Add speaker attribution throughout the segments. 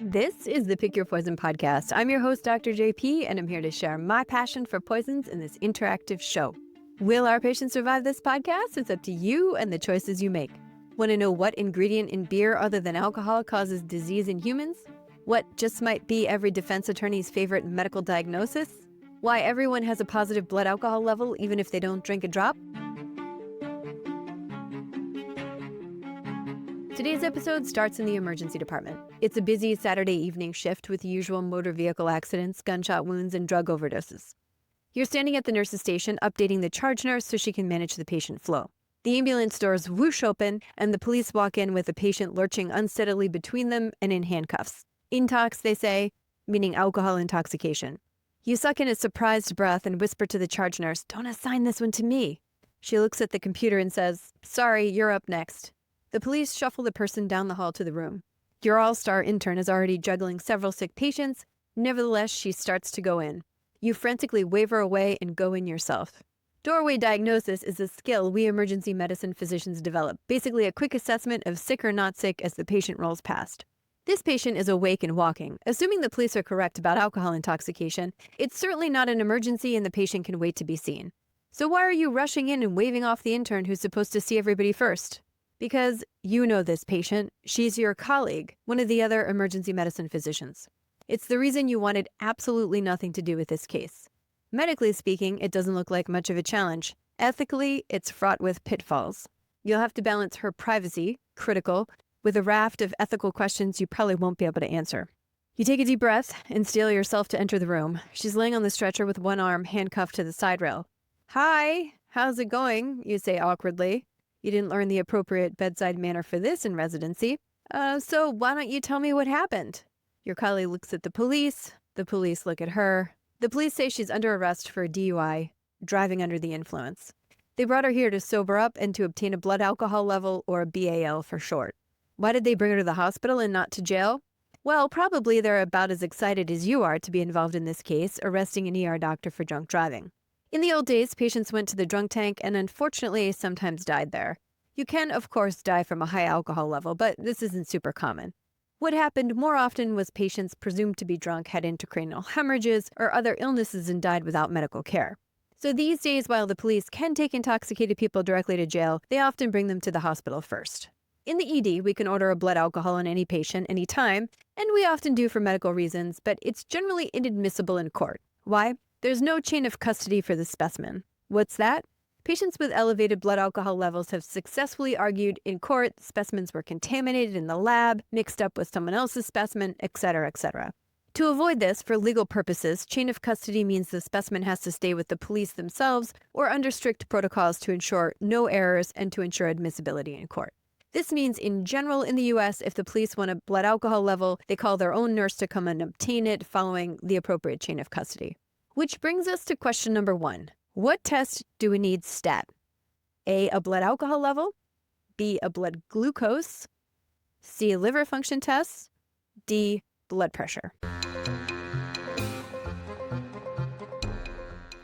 Speaker 1: This is the Pick Your Poison podcast. I'm your host, Dr. JP, and I'm here to share my passion for poisons in this interactive show. Will our patients survive this podcast? It's up to you and the choices you make. Want to know what ingredient in beer other than alcohol causes disease in humans? What just might be every defense attorney's favorite medical diagnosis? Why everyone has a positive blood alcohol level even if they don't drink a drop? Today's episode starts in the emergency department. It's a busy Saturday evening shift with the usual motor vehicle accidents, gunshot wounds, and drug overdoses. You're standing at the nurse's station updating the charge nurse so she can manage the patient flow. The ambulance doors whoosh open, and the police walk in with the patient lurching unsteadily between them and in handcuffs. Intox, they say, meaning alcohol intoxication. You suck in a surprised breath and whisper to the charge nurse, "Don't assign this one to me." She looks at the computer and says, "Sorry, you're up next." The police shuffle the person down the hall to the room. Your all-star intern is already juggling several sick patients. Nevertheless, she starts to go in. You frantically waver away and go in yourself. Doorway diagnosis is a skill we emergency medicine physicians develop, basically a quick assessment of sick or not sick as the patient rolls past. This patient is awake and walking. Assuming the police are correct about alcohol intoxication, it's certainly not an emergency and the patient can wait to be seen. So why are you rushing in and waving off the intern who's supposed to see everybody first? Because you know this patient. She's your colleague, one of the other emergency medicine physicians. It's the reason you wanted absolutely nothing to do with this case. Medically speaking, it doesn't look like much of a challenge. Ethically, it's fraught with pitfalls. You'll have to balance her privacy, critical, with a raft of ethical questions you probably won't be able to answer. You take a deep breath and steel yourself to enter the room. She's laying on the stretcher with one arm handcuffed to the side rail. "Hi, how's it going?" you say awkwardly. You didn't learn the appropriate bedside manner for this in residency. So why don't you tell me what happened? Your colleague looks at the police. The police look at her. The police say she's under arrest for a DUI, driving under the influence. They brought her here to sober up and to obtain a blood alcohol level, or a BAL for short. Why did they bring her to the hospital and not to jail? Well, probably they're about as excited as you are to be involved in this case, arresting an ER doctor for drunk driving. In the old days, patients went to the drunk tank and unfortunately sometimes died there. You can, of course, die from a high alcohol level, but this isn't super common. What happened more often was patients presumed to be drunk had intracranial hemorrhages or other illnesses and died without medical care. So these days, while the police can take intoxicated people directly to jail, they often bring them to the hospital first. In the ED, we can order a blood alcohol on any patient anytime, and we often do for medical reasons, but it's generally inadmissible in court. Why? There's no chain of custody for the specimen. What's that? Patients with elevated blood alcohol levels have successfully argued in court specimens were contaminated in the lab, mixed up with someone else's specimen, etc., etc. To avoid this, for legal purposes, chain of custody means the specimen has to stay with the police themselves or under strict protocols to ensure no errors and to ensure admissibility in court. This means, in general, in the U.S., if the police want a blood alcohol level, they call their own nurse to come and obtain it following the appropriate chain of custody. Which brings us to question number 1. What test do we need stat? A blood alcohol level. B, a blood glucose. C, liver function tests. D, blood pressure.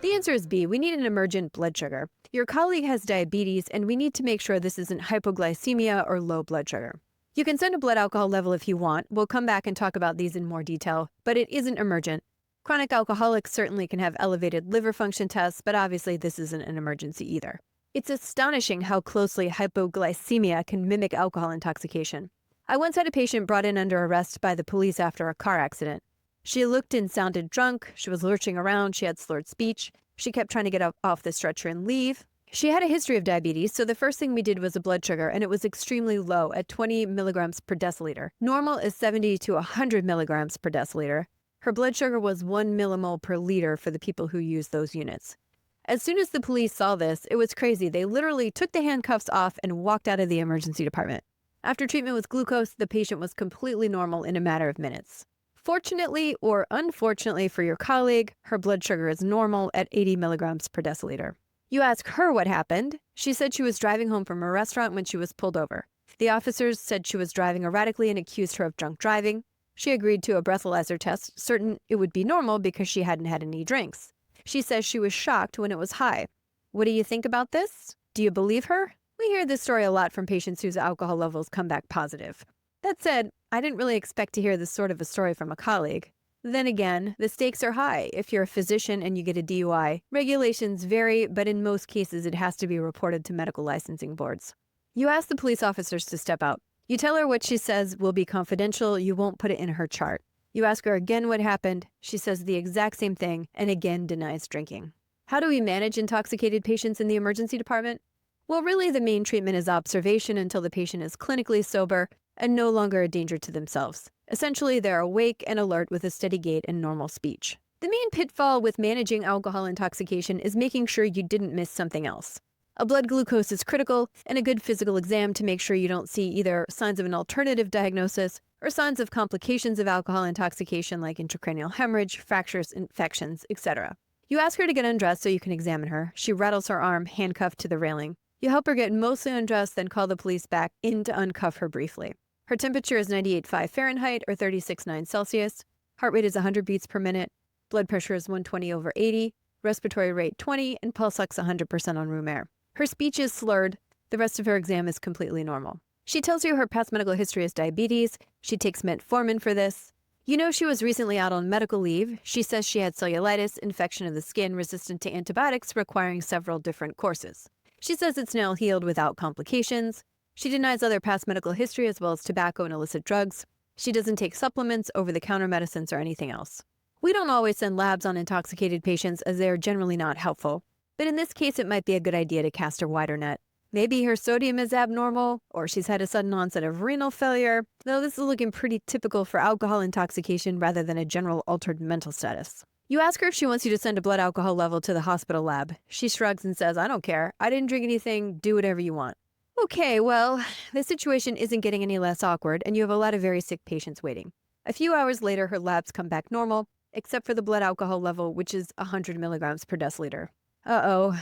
Speaker 1: The answer is B. We need an emergent blood sugar. Your colleague has diabetes, and we need to make sure this isn't hypoglycemia or low blood sugar. You can send a blood alcohol level if you want. We'll come back and talk about these in more detail, but it isn't emergent. Chronic alcoholics certainly can have elevated liver function tests, but obviously this isn't an emergency either. It's astonishing how closely hypoglycemia can mimic alcohol intoxication. I once had a patient brought in under arrest by the police after a car accident. She looked and sounded drunk. She was lurching around. She had slurred speech. She kept trying to get off the stretcher and leave. She had a history of diabetes, so the first thing we did was a blood sugar, and it was extremely low at 20 milligrams per deciliter. Normal is 70 to 100 milligrams per deciliter. Her blood sugar was 1 millimole per liter for the people who use those units. As soon as the police saw this, it was crazy. They literally took the handcuffs off and walked out of the emergency department. After treatment with glucose, the patient was completely normal in a matter of minutes. Fortunately or unfortunately for your colleague, her blood sugar is normal at 80 milligrams per deciliter. You ask her what happened. She said she was driving home from a restaurant when she was pulled over. The officers said she was driving erratically and accused her of drunk driving. She agreed to a breathalyzer test, certain it would be normal because she hadn't had any drinks. She says she was shocked when it was high. What do you think about this? Do you believe her? We hear this story a lot from patients whose alcohol levels come back positive. That said, I didn't really expect to hear this sort of a story from a colleague. Then again, the stakes are high. If you're a physician and you get a DUI, regulations vary, but in most cases it has to be reported to medical licensing boards. You ask the police officers to step out. You tell her what she says will be confidential, you won't put it in her chart. You ask her again what happened, she says the exact same thing and again denies drinking. How do we manage intoxicated patients in the emergency department? Well, really the main treatment is observation until the patient is clinically sober and no longer a danger to themselves. Essentially, they're awake and alert with a steady gait and normal speech. The main pitfall with managing alcohol intoxication is making sure you didn't miss something else. A blood glucose is critical, and a good physical exam to make sure you don't see either signs of an alternative diagnosis or signs of complications of alcohol intoxication like intracranial hemorrhage, fractures, infections, etc. You ask her to get undressed so you can examine her. She rattles her arm, handcuffed to the railing. You help her get mostly undressed, then call the police back in to uncuff her briefly. Her temperature is 98.5 Fahrenheit or 36.9 Celsius. Heart rate is 100 beats per minute. Blood pressure is 120/80. Respiratory rate 20, and pulse ox 100% on room air. Her speech is slurred. The rest of her exam is completely normal. She tells you her past medical history is diabetes. She takes metformin for this. You know she was recently out on medical leave. She says she had cellulitis, infection of the skin resistant to antibiotics requiring several different courses. She says it's now healed without complications. She denies other past medical history as well as tobacco and illicit drugs. She doesn't take supplements, over-the-counter medicines, or anything else. We don't always send labs on intoxicated patients as they are generally not helpful. But in this case, it might be a good idea to cast a wider net. Maybe her sodium is abnormal, or she's had a sudden onset of renal failure, though this is looking pretty typical for alcohol intoxication rather than a general altered mental status. You ask her if she wants you to send a blood alcohol level to the hospital lab. She shrugs and says, "I don't care. I didn't drink anything. Do whatever you want." Okay, well, the situation isn't getting any less awkward, and you have a lot of very sick patients waiting. A few hours later, her labs come back normal, except for the blood alcohol level, which is 100 milligrams per deciliter. Uh-oh.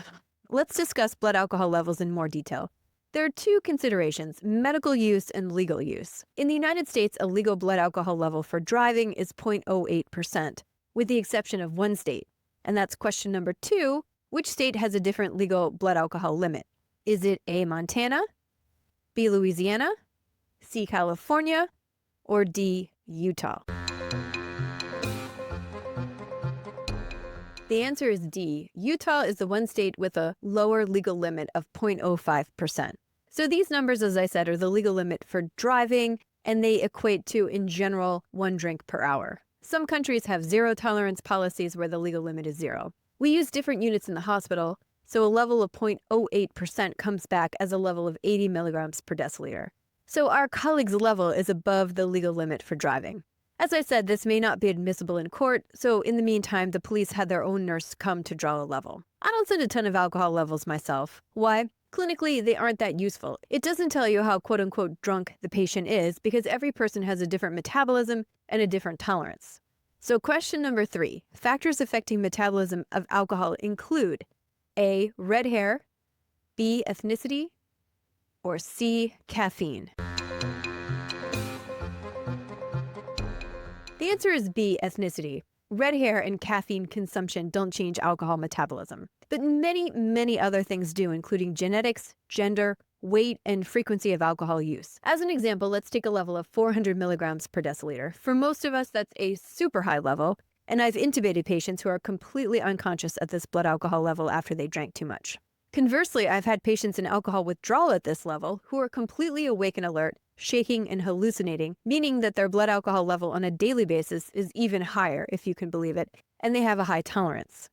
Speaker 1: Let's discuss blood alcohol levels in more detail. There are two considerations, medical use and legal use. In the United States, a legal blood alcohol level for driving is 0.08%, with the exception of one state. And that's question number 2, which state has a different legal blood alcohol limit? Is it A, Montana, B, Louisiana, C, California, or D, Utah? The answer is D. Utah is the one state with a lower legal limit of 0.05%. So these numbers, as I said, are the legal limit for driving, and they equate to, in general, 1 drink per hour. Some countries have zero tolerance policies where the legal limit is 0. We use different units in the hospital, so a level of 0.08% comes back as a level of 80 milligrams per deciliter. So our colleague's level is above the legal limit for driving. As I said, this may not be admissible in court, so in the meantime, the police had their own nurse come to draw a level. I don't send a ton of alcohol levels myself. Why? Clinically, they aren't that useful. It doesn't tell you how quote-unquote drunk the patient is because every person has a different metabolism and a different tolerance. So question number 3, factors affecting metabolism of alcohol include A, red hair, B, ethnicity, or C, caffeine. The answer is B, ethnicity. Red hair and caffeine consumption don't change alcohol metabolism. But many other things do, including genetics, gender, weight, and frequency of alcohol use. As an example, let's take a level of 400 milligrams per deciliter. For most of us, that's a super high level, and I've intubated patients who are completely unconscious at this blood alcohol level after they drank too much. Conversely, I've had patients in alcohol withdrawal at this level who are completely awake and alert, shaking and hallucinating, meaning that their blood alcohol level on a daily basis is even higher, if you can believe it, and they have a high tolerance.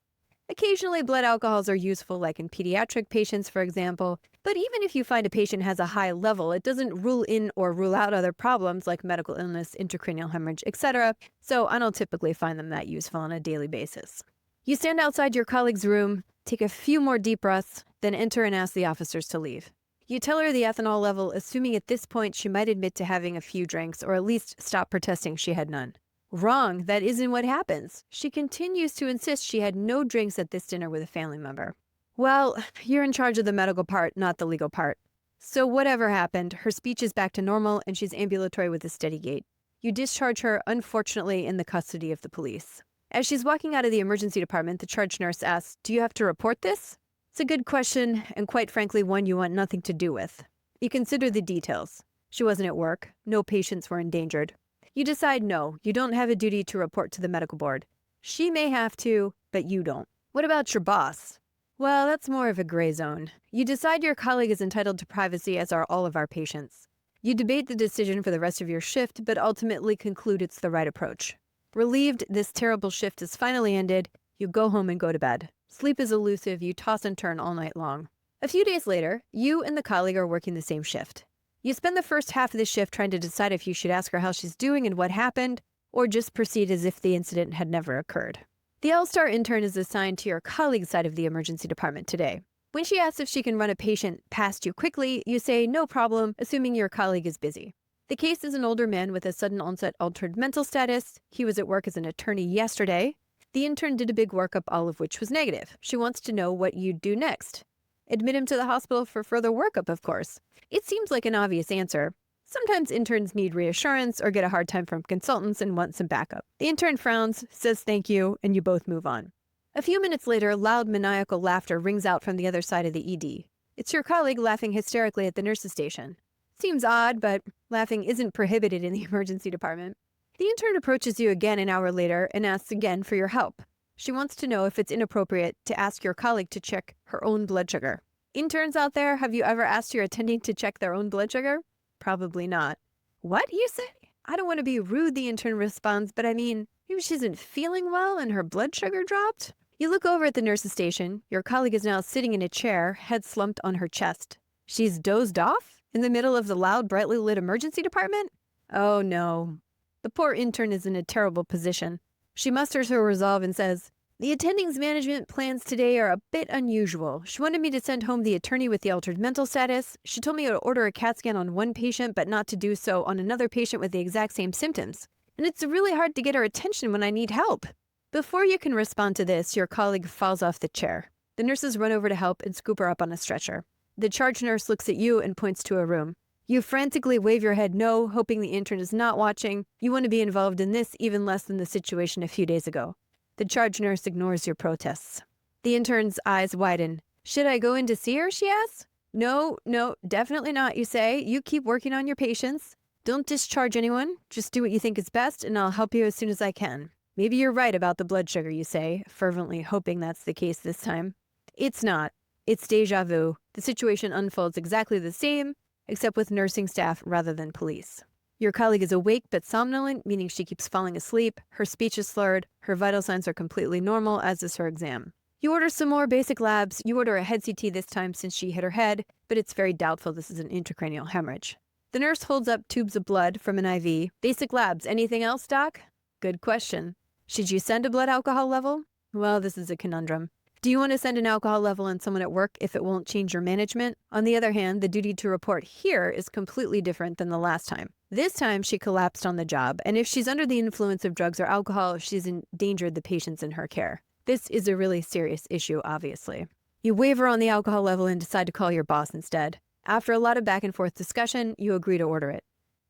Speaker 1: Occasionally, blood alcohols are useful, like in pediatric patients, for example, but even if you find a patient has a high level, it doesn't rule in or rule out other problems like medical illness, intracranial hemorrhage, etc., so I don't typically find them that useful on a daily basis. You stand outside your colleague's room, take a few more deep breaths, then enter and ask the officers to leave. You tell her the ethanol level, assuming at this point she might admit to having a few drinks or at least stop protesting she had none. Wrong, that isn't what happens. She continues to insist she had no drinks at this dinner with a family member. Well, you're in charge of the medical part, not the legal part. So whatever happened, her speech is back to normal and she's ambulatory with a steady gait. You discharge her, unfortunately, in the custody of the police. As she's walking out of the emergency department, the charge nurse asks, "Do you have to report this?" It's a good question, and quite frankly, one you want nothing to do with. You consider the details. She wasn't at work. No patients were endangered. You decide no, you don't have a duty to report to the medical board. She may have to, but you don't. What about your boss? Well, that's more of a gray zone. You decide your colleague is entitled to privacy, as are all of our patients. You debate the decision for the rest of your shift, but ultimately conclude it's the right approach. Relieved this terrible shift is finally ended, you go home and go to bed. Sleep is elusive, you toss and turn all night long. A few days later, you and the colleague are working the same shift. You spend the first half of the shift trying to decide if you should ask her how she's doing and what happened, or just proceed as if the incident had never occurred. The All-Star intern is assigned to your colleague's side of the emergency department today. When she asks if she can run a patient past you quickly, you say no problem, assuming your colleague is busy. The case is an older man with a sudden onset altered mental status. He was at work as an attorney yesterday. The intern did a big workup, all of which was negative. She wants to know what you'd do next. Admit him to the hospital for further workup, of course. It seems like an obvious answer. Sometimes interns need reassurance or get a hard time from consultants and want some backup. The intern frowns, says thank you, and you both move on. A few minutes later, loud maniacal laughter rings out from the other side of the ED. It's your colleague laughing hysterically at the nurse's station. Seems odd, but laughing isn't prohibited in the emergency department. The intern approaches you again an hour later and asks again for your help. She wants to know if it's inappropriate to ask your colleague to check her own blood sugar. Interns out there, have you ever asked your attending to check their own blood sugar? Probably not. What, you say? I don't want to be rude, the intern responds, but I mean, maybe she isn't feeling well and her blood sugar dropped? You look over at the nurse's station. Your colleague is now sitting in a chair, head slumped on her chest. She's dozed off in the middle of the loud, brightly lit emergency department? Oh no. The poor intern is in a terrible position. She musters her resolve and says, the attending's management plans today are a bit unusual. She wanted me to send home the attorney with the altered mental status. She told me to order a CAT scan on one patient, but not to do so on another patient with the exact same symptoms. And it's really hard to get her attention when I need help. Before you can respond to this, your colleague falls off the chair. The nurses run over to help and scoop her up on a stretcher. The charge nurse looks at you and points to a room. You frantically wave your head no, hoping the intern is not watching. You want to be involved in this even less than the situation a few days ago. The charge nurse ignores your protests. The intern's eyes widen. Should I go in to see her, she asks. No, definitely not, you say. You keep working on your patients. Don't discharge anyone. Just do what you think is best, and I'll help you as soon as I can. Maybe you're right about the blood sugar, you say, fervently hoping that's the case this time. It's not. It's déjà vu. The situation unfolds exactly the same, except with nursing staff rather than police. Your colleague is awake but somnolent, meaning she keeps falling asleep. Her speech is slurred. Her vital signs are completely normal, as is her exam. You order some more basic labs. You order a head CT this time since she hit her head, but it's very doubtful this is an intracranial hemorrhage. The nurse holds up tubes of blood from an IV. Basic labs. Anything else, doc? Good question. Should you send a blood alcohol level? Well, this is a conundrum. Do you want to send an alcohol level on someone at work if it won't change your management? On the other hand, the duty to report here is completely different than the last time. This time, she collapsed on the job, and if she's under the influence of drugs or alcohol, she's endangered the patients in her care. This is a really serious issue, obviously. You waver on the alcohol level and decide to call your boss instead. After a lot of back and forth discussion, you agree to order it.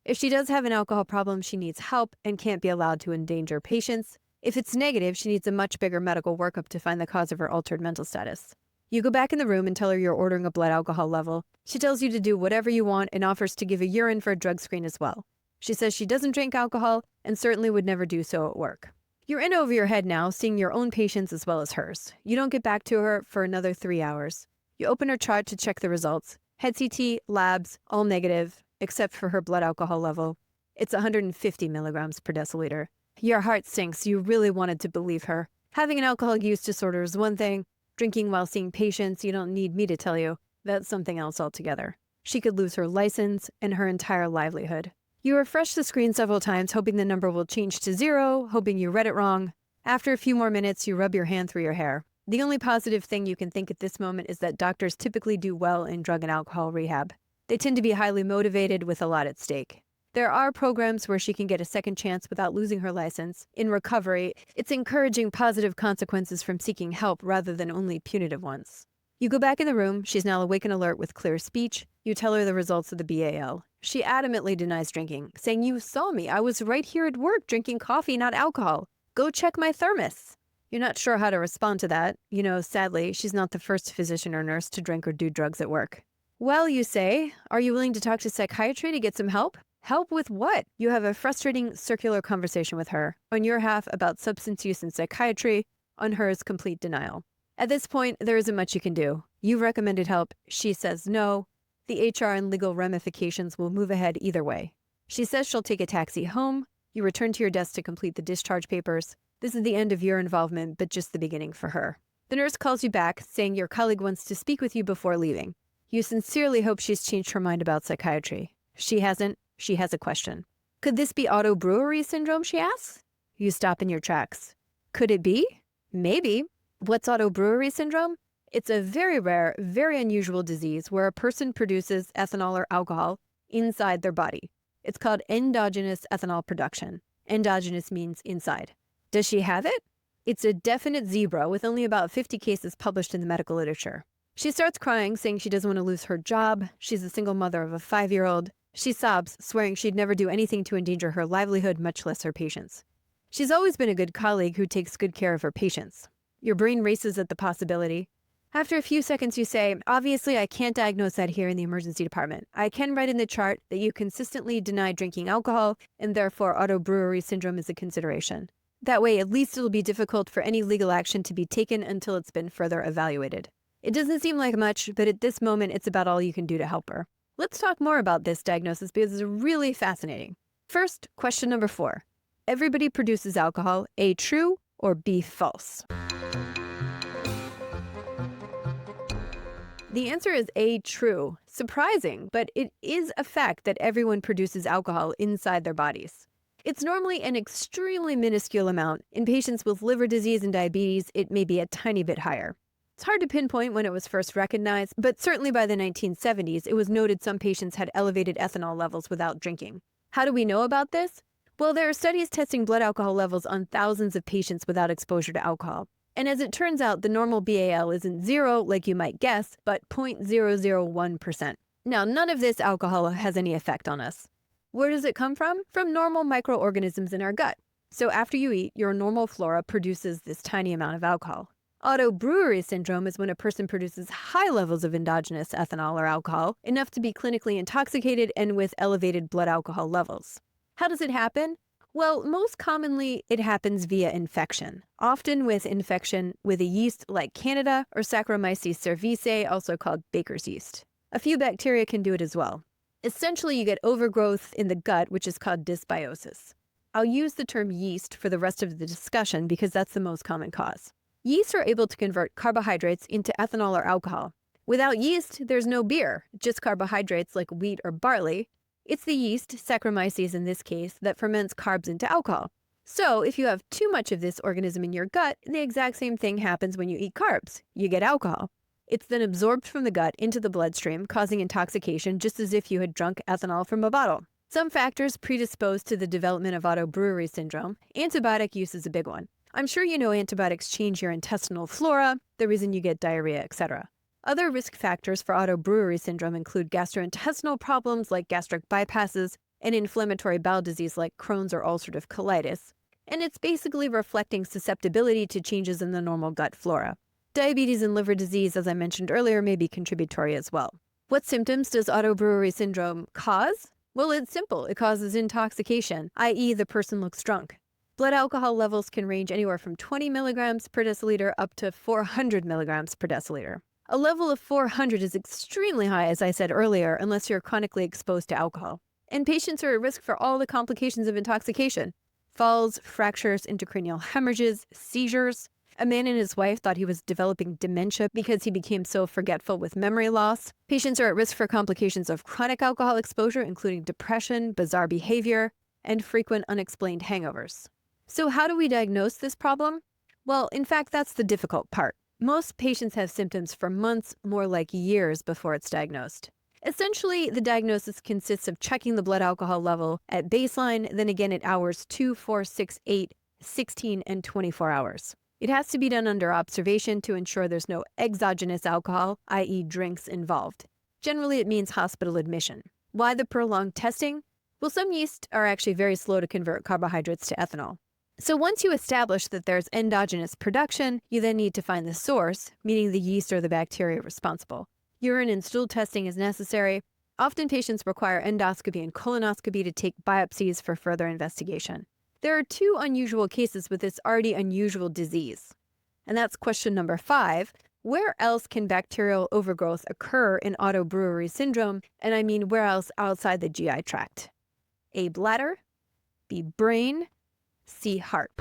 Speaker 1: If she does have an alcohol problem, she needs help and can't be allowed to endanger patients. If it's negative, she needs a much bigger medical workup to find the cause of her altered mental status. You go back in the room and tell her you're ordering a blood alcohol level. She tells you to do whatever you want and offers to give a urine for a drug screen as well. She says she doesn't drink alcohol and certainly would never do so at work. You're in over your head now, seeing your own patients as well as hers. You don't get back to her for another 3 hours. You open her chart to check the results. Head CT, labs, all negative, except for her blood alcohol level. It's 150 milligrams per deciliter. Your heart sinks. You really wanted to believe her. Having an alcohol use disorder is one thing. Drinking while seeing patients, you don't need me to tell you, that's something else altogether. She could lose her license and her entire livelihood. You refresh the screen several times, hoping the number will change to 0, hoping you read it wrong. After a few more minutes, you rub your hand through your hair. The only positive thing you can think at this moment is that doctors typically do well in drug and alcohol rehab. They tend to be highly motivated with a lot at stake. There are programs where she can get a second chance without losing her license. In recovery, it's encouraging positive consequences from seeking help rather than only punitive ones. You go back in the room. She's now awake and alert with clear speech. You tell her the results of the BAL. She adamantly denies drinking, saying, "You saw me. I was right here at work drinking coffee, not alcohol. Go check my thermos." You're not sure how to respond to that. Sadly, she's not the first physician or nurse to drink or do drugs at work. Well, you say, are you willing to talk to psychiatry to get some help? Help with what? You have a frustrating circular conversation with her, on your half about substance use and psychiatry, on hers complete denial. At this point, there isn't much you can do. You've recommended help, she says no. The HR and legal ramifications will move ahead either way. She says she'll take a taxi home. You return to your desk to complete the discharge papers. This is the end of your involvement, but just the beginning for her. The nurse calls you back, saying your colleague wants to speak with you before leaving. You sincerely hope she's changed her mind about psychiatry. She hasn't. She has a question. Could this be auto-brewery syndrome, she asks? You stop in your tracks. Could it be? Maybe. What's auto-brewery syndrome? It's a very rare, very unusual disease where a person produces ethanol or alcohol inside their body. It's called endogenous ethanol production. Endogenous means inside. Does she have it? It's a definite zebra with only about 50 cases published in the medical literature. She starts crying, saying she doesn't want to lose her job. She's a single mother of a 5-year-old. She sobs, swearing she'd never do anything to endanger her livelihood, much less her patients. She's always been a good colleague who takes good care of her patients. Your brain races at the possibility. After a few seconds, you say, obviously, I can't diagnose that here in the emergency department. I can write in the chart that you consistently deny drinking alcohol, and therefore auto-brewery syndrome is a consideration. That way, at least it'll be difficult for any legal action to be taken until it's been further evaluated. It doesn't seem like much, but at this moment, it's about all you can do to help her. Let's talk more about this diagnosis because it's really fascinating. First, question number 4. Everybody produces alcohol, A, true, or B, false? The answer is A, true. Surprising, but it is a fact that everyone produces alcohol inside their bodies. It's normally an extremely minuscule amount. In patients with liver disease and diabetes, it may be a tiny bit higher. It's hard to pinpoint when it was first recognized, but certainly by the 1970s, it was noted some patients had elevated ethanol levels without drinking. How do we know about this? Well, there are studies testing blood alcohol levels on thousands of patients without exposure to alcohol. And as it turns out, the normal BAL isn't 0, like you might guess, but 0.001%. Now, none of this alcohol has any effect on us. Where does it come from? From normal microorganisms in our gut. So after you eat, your normal flora produces this tiny amount of alcohol. Auto-brewery syndrome is when a person produces high levels of endogenous ethanol or alcohol, enough to be clinically intoxicated and with elevated blood alcohol levels. How does it happen? Well, most commonly, it happens via infection, often with infection with a yeast like Candida or Saccharomyces cerevisiae, also called baker's yeast. A few bacteria can do it as well. Essentially, you get overgrowth in the gut, which is called dysbiosis. I'll use the term yeast for the rest of the discussion because that's the most common cause. Yeast are able to convert carbohydrates into ethanol or alcohol. Without yeast, there's no beer, just carbohydrates like wheat or barley. It's the yeast, Saccharomyces in this case, that ferments carbs into alcohol. So if you have too much of this organism in your gut, the exact same thing happens when you eat carbs. You get alcohol. It's then absorbed from the gut into the bloodstream, causing intoxication just as if you had drunk ethanol from a bottle. Some factors predispose to the development of auto-brewery syndrome. Antibiotic use is a big one. I'm sure you know antibiotics change your intestinal flora, the reason you get diarrhea, etc. Other risk factors for auto-brewery syndrome include gastrointestinal problems like gastric bypasses and inflammatory bowel disease like Crohn's or ulcerative colitis. And it's basically reflecting susceptibility to changes in the normal gut flora. Diabetes and liver disease, as I mentioned earlier, may be contributory as well. What symptoms does auto-brewery syndrome cause? Well, it's simple. It causes intoxication, i.e. the person looks drunk. Blood alcohol levels can range anywhere from 20 milligrams per deciliter up to 400 milligrams per deciliter. A level of 400 is extremely high, as I said earlier, unless you're chronically exposed to alcohol. And patients are at risk for all the complications of intoxication: falls, fractures, intracranial hemorrhages, seizures. A man and his wife thought he was developing dementia because he became so forgetful with memory loss. Patients are at risk for complications of chronic alcohol exposure, including depression, bizarre behavior, and frequent unexplained hangovers. So how do we diagnose this problem? Well, in fact, that's the difficult part. Most patients have symptoms for months, more like years, before it's diagnosed. Essentially, the diagnosis consists of checking the blood alcohol level at baseline, then again at hours 2, 4, 6, 8, 16, and 24 hours. It has to be done under observation to ensure there's no exogenous alcohol, i.e. drinks, involved. Generally, it means hospital admission. Why the prolonged testing? Well, some yeast are actually very slow to convert carbohydrates to ethanol. So once you establish that there's endogenous production, you then need to find the source, meaning the yeast or the bacteria responsible. Urine and stool testing is necessary. Often patients require endoscopy and colonoscopy to take biopsies for further investigation. There are 2 unusual cases with this already unusual disease. And that's question number 5. Where else can bacterial overgrowth occur in autobrewery syndrome? And I mean, where else outside the GI tract? A, bladder, B, brain, C, heart.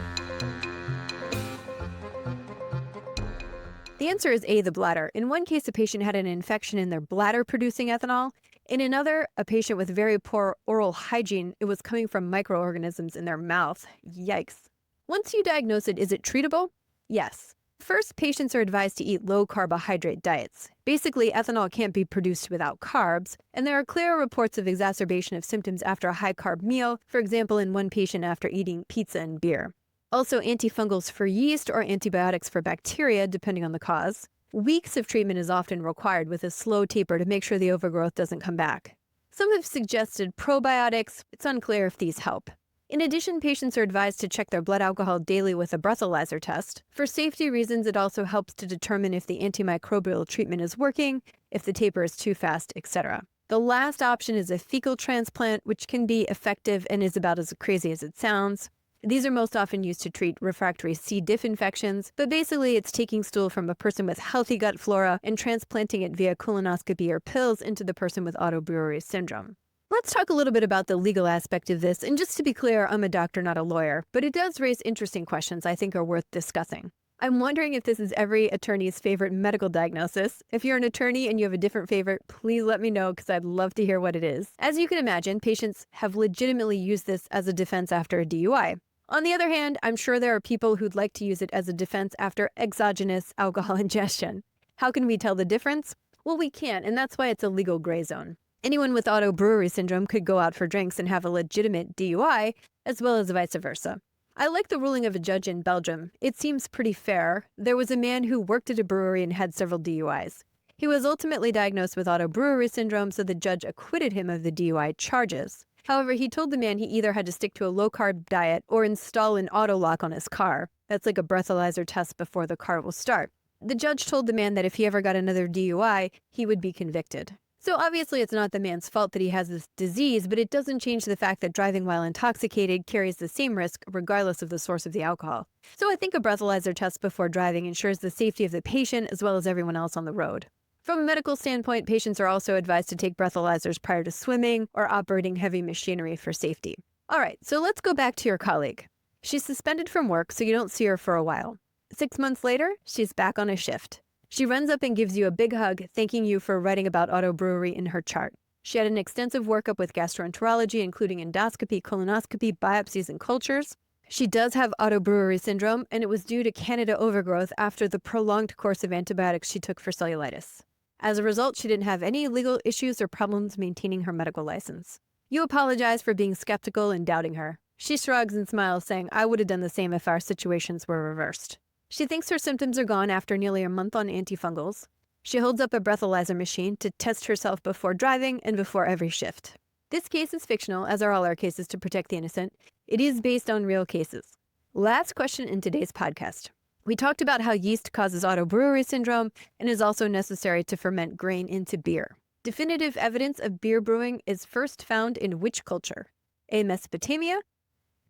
Speaker 1: The answer is A, the bladder. In one case, a patient had an infection in their bladder producing ethanol. In another, a patient with very poor oral hygiene, it was coming from microorganisms in their mouth. Yikes. Once you diagnose it, is it treatable? Yes. First, patients are advised to eat low-carbohydrate diets. Basically, ethanol can't be produced without carbs, and there are clear reports of exacerbation of symptoms after a high-carb meal, for example, in one patient after eating pizza and beer. Also, antifungals for yeast or antibiotics for bacteria, depending on the cause. Weeks of treatment is often required with a slow taper to make sure the overgrowth doesn't come back. Some have suggested probiotics. It's unclear if these help. In addition, patients are advised to check their blood alcohol daily with a breathalyzer test. For safety reasons, it also helps to determine if the antimicrobial treatment is working, if the taper is too fast, etc. The last option is a fecal transplant, which can be effective and is about as crazy as it sounds. These are most often used to treat refractory C. diff infections, but basically it's taking stool from a person with healthy gut flora and transplanting it via colonoscopy or pills into the person with autobrewery syndrome. Let's talk a little bit about the legal aspect of this, and just to be clear, I'm a doctor, not a lawyer, but it does raise interesting questions I think are worth discussing. I'm wondering if this is every attorney's favorite medical diagnosis. If you're an attorney and you have a different favorite, please let me know because I'd love to hear what it is. As you can imagine, patients have legitimately used this as a defense after a DUI. On the other hand, I'm sure there are people who'd like to use it as a defense after exogenous alcohol ingestion. How can we tell the difference? Well, we can't, and that's why it's a legal gray zone. Anyone with autobrewery syndrome could go out for drinks and have a legitimate DUI, as well as vice versa. I like the ruling of a judge in Belgium. It seems pretty fair. There was a man who worked at a brewery and had several DUIs. He was ultimately diagnosed with autobrewery syndrome, so the judge acquitted him of the DUI charges. However, he told the man he either had to stick to a low-carb diet or install an auto lock on his car. That's like a breathalyzer test before the car will start. The judge told the man that if he ever got another DUI, he would be convicted. So obviously it's not the man's fault that he has this disease, but it doesn't change the fact that driving while intoxicated carries the same risk regardless of the source of the alcohol. So I think a breathalyzer test before driving ensures the safety of the patient as well as everyone else on the road. From a medical standpoint, patients are also advised to take breathalyzers prior to swimming or operating heavy machinery for safety. All right, so let's go back to your colleague. She's suspended from work, so you don't see her for a while. 6 months later, she's back on a shift. She runs up and gives you a big hug, thanking you for writing about autobrewery in her chart. She had an extensive workup with gastroenterology, including endoscopy, colonoscopy, biopsies, and cultures. She does have autobrewery syndrome, and it was due to Candida overgrowth after the prolonged course of antibiotics she took for cellulitis. As a result, she didn't have any legal issues or problems maintaining her medical license. You apologize for being skeptical and doubting her. She shrugs and smiles, saying, "I would have done the same if our situations were reversed." She thinks her symptoms are gone after nearly a month on antifungals. She holds up a breathalyzer machine to test herself before driving and before every shift. This case is fictional, as are all our cases to protect the innocent. It is based on real cases. Last question in today's podcast. We talked about how yeast causes autobrewery syndrome and is also necessary to ferment grain into beer. Definitive evidence of beer brewing is first found in which culture? A, Mesopotamia,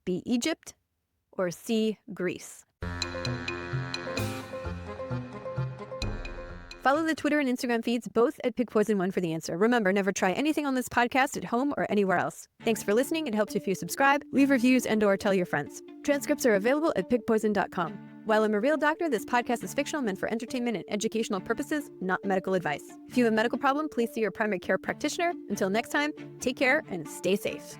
Speaker 1: B, Egypt, or C, Greece? Follow the Twitter and Instagram feeds, both at PigPoison1 for the answer. Remember, never try anything on this podcast at home or anywhere else. Thanks for listening. It helps if you subscribe, leave reviews, and/or tell your friends. Transcripts are available at pigpoison.com. While I'm a real doctor, this podcast is fictional, meant for entertainment and educational purposes, not medical advice. If you have a medical problem, please see your primary care practitioner. Until next time, take care and stay safe.